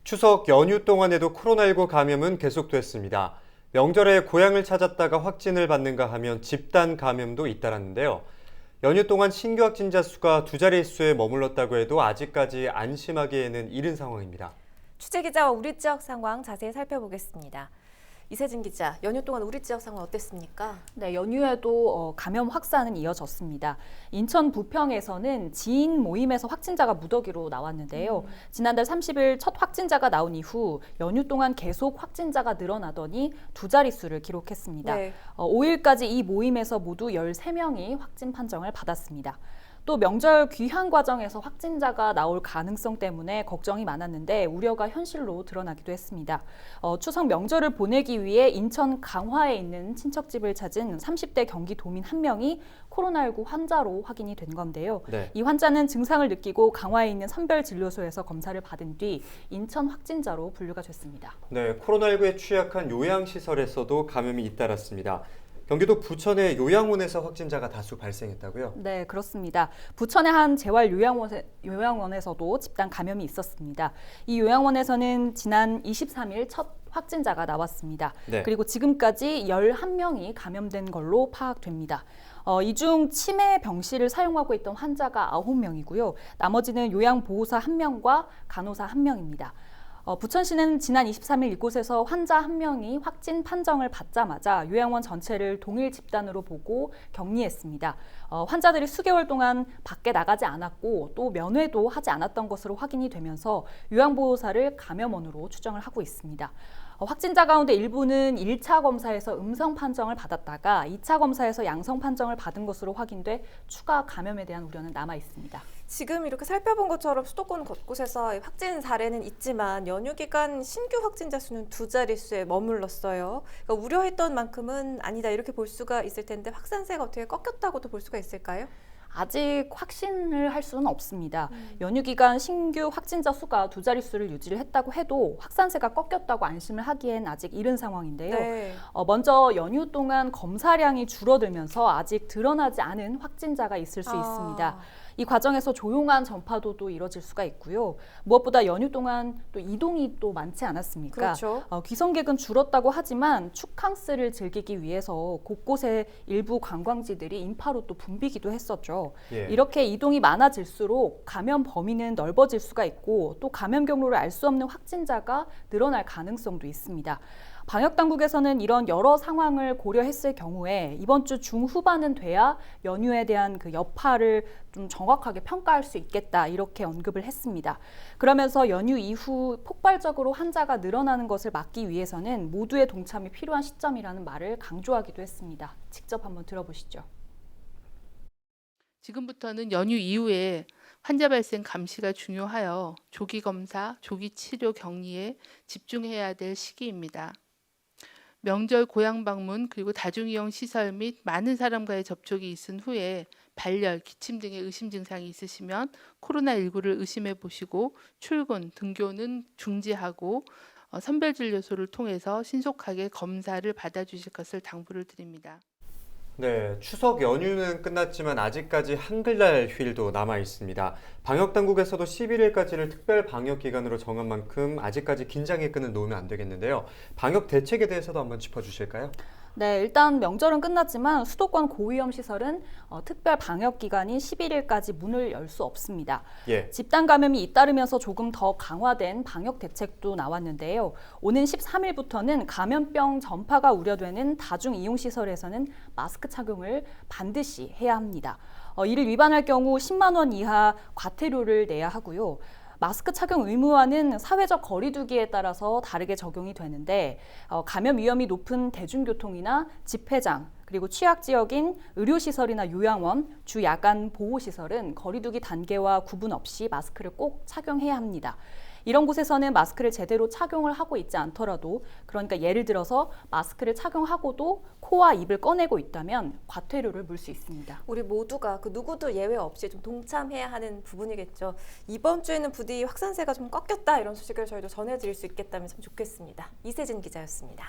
추석 연휴 동안에도 코로나19 감염은 계속됐습니다. 명절에 고향을 찾았다가 확진을 받는가 하면 집단 감염도 잇따랐는데요. 연휴 동안 신규 확진자 수가 두 자릿수에 머물렀다고 해도 아직까지 안심하기에는 이른 상황입니다. 취재기자와 우리 지역 상황 자세히 살펴보겠습니다. 이세진 기자, 연휴 동안 우리 지역 상황 어땠습니까? 네, 연휴에도 감염 확산은 이어졌습니다. 인천 부평에서는 지인 모임에서 확진자가 무더기로 나왔는데요. 지난달 30일 첫 확진자가 나온 이후 연휴 동안 계속 확진자가 늘어나더니 두 자릿수를 기록했습니다. 네. 5일까지 이 모임에서 모두 13명이 확진 판정을 받았습니다. 또 명절 귀향 과정에서 확진자가 나올 가능성 때문에 걱정이 많았는데 우려가 현실로 드러나기도 했습니다. 추석 명절을 보내기 위해 인천 강화에 있는 친척집을 찾은 30대 경기도민 한 명이 코로나19 환자로 확인이 된 건데요. 네. 이 환자는 증상을 느끼고 강화에 있는 선별진료소에서 검사를 받은 뒤 인천 확진자로 분류가 됐습니다. 네, 코로나19에 취약한 요양시설에서도 감염이 잇따랐습니다. 경기도 부천의 요양원에서 확진자가 다수 발생했다고요? 네, 그렇습니다. 부천의 한 재활 요양원에서도 집단 감염이 있었습니다. 이 요양원에서는 지난 23일 첫 확진자가 나왔습니다. 네. 그리고 지금까지 11명이 감염된 걸로 파악됩니다. 이 중 치매 병실을 사용하고 있던 환자가 9명이고요. 나머지는 요양보호사 1명과 간호사 1명입니다. 부천시는 지난 23일 이곳에서 환자 1명이 확진 판정을 받자마자 요양원 전체를 동일 집단으로 보고 격리했습니다. 환자들이 수개월 동안 밖에 나가지 않았고 또 면회도 하지 않았던 것으로 확인이 되면서 요양보호사를 감염원으로 추정을 하고 있습니다. 확진자 가운데 일부는 1차 검사에서 음성 판정을 받았다가 2차 검사에서 양성 판정을 받은 것으로 확인돼 추가 감염에 대한 우려는 남아 있습니다. 지금 이렇게 살펴본 것처럼 수도권 곳곳에서 확진 사례는 있지만 연휴 기간 신규 확진자 수는 두 자릿수에 머물렀어요. 그러니까 우려했던 만큼은 아니다 이렇게 볼 수가 있을 텐데 확산세가 어떻게 꺾였다고도 볼 수가 있을까요? 아직 확신을 할 수는 없습니다. 연휴 기간 신규 확진자 수가 두 자릿수를 유지를 했다고 해도 확산세가 꺾였다고 안심을 하기엔 아직 이른 상황인데요. 네. 먼저 연휴 동안 검사량이 줄어들면서 아직 드러나지 않은 확진자가 있을 수 있습니다. 이 과정에서 조용한 전파도도 이뤄질 수가 있고요. 무엇보다 연휴 동안 또 이동이 또 많지 않았습니까? 그렇죠. 귀성객은 줄었다고 하지만 축캉스를 즐기기 위해서 곳곳에 일부 관광지들이 인파로 또 붐비기도 했었죠. 예. 이렇게 이동이 많아질수록 감염 범위는 넓어질 수가 있고 또 감염 경로를 알 수 없는 확진자가 늘어날 가능성도 있습니다. 방역당국에서는 이런 여러 상황을 고려했을 경우에 이번 주 중후반은 돼야 연휴에 대한 그 여파를 좀 정확하게 평가할 수 있겠다 이렇게 언급을 했습니다. 그러면서 연휴 이후 폭발적으로 환자가 늘어나는 것을 막기 위해서는 모두의 동참이 필요한 시점이라는 말을 강조하기도 했습니다. 직접 한번 들어보시죠. 지금부터는 연휴 이후에 환자 발생 감시가 중요하여 조기 검사, 조기 치료 격리에 집중해야 될 시기입니다. 명절 고향 방문 그리고 다중이용 시설 및 많은 사람과의 접촉이 있은 후에 발열, 기침 등의 의심 증상이 있으시면 코로나19를 의심해 보시고 출근, 등교는 중지하고 선별진료소를 통해서 신속하게 검사를 받아주실 것을 당부를 드립니다. 네, 추석 연휴는 끝났지만 아직까지 한글날 휴일도 남아 있습니다. 방역당국에서도 11일까지를 특별 방역 기간으로 정한 만큼 아직까지 긴장의 끈을 놓으면 안 되겠는데요. 방역 대책에 대해서도 한번 짚어주실까요? 네, 일단 명절은 끝났지만 수도권 고위험 시설은 특별 방역 기간인 11일까지 문을 열 수 없습니다. 예. 집단 감염이 잇따르면서 조금 더 강화된 방역 대책도 나왔는데요. 오는 13일부터는 감염병 전파가 우려되는 다중 이용 시설에서는 마스크 착용을 반드시 해야 합니다. 이를 위반할 경우 10만 원 이하 과태료를 내야 하고요. 마스크 착용 의무화는 사회적 거리 두기에 따라서 다르게 적용이 되는데 감염 위험이 높은 대중교통이나 집회장 그리고 취약 지역인 의료시설이나 요양원, 주야간 보호시설은 거리 두기 단계와 구분 없이 마스크를 꼭 착용해야 합니다. 이런 곳에서는 마스크를 제대로 착용을 하고 있지 않더라도 그러니까 예를 들어서 마스크를 착용하고도 코와 입을 꺼내고 있다면 과태료를 물 수 있습니다. 우리 모두가 그 누구도 예외 없이 좀 동참해야 하는 부분이겠죠. 이번 주에는 부디 확산세가 좀 꺾였다 이런 소식을 저희도 전해드릴 수 있겠다면 참 좋겠습니다. 이세진 기자였습니다.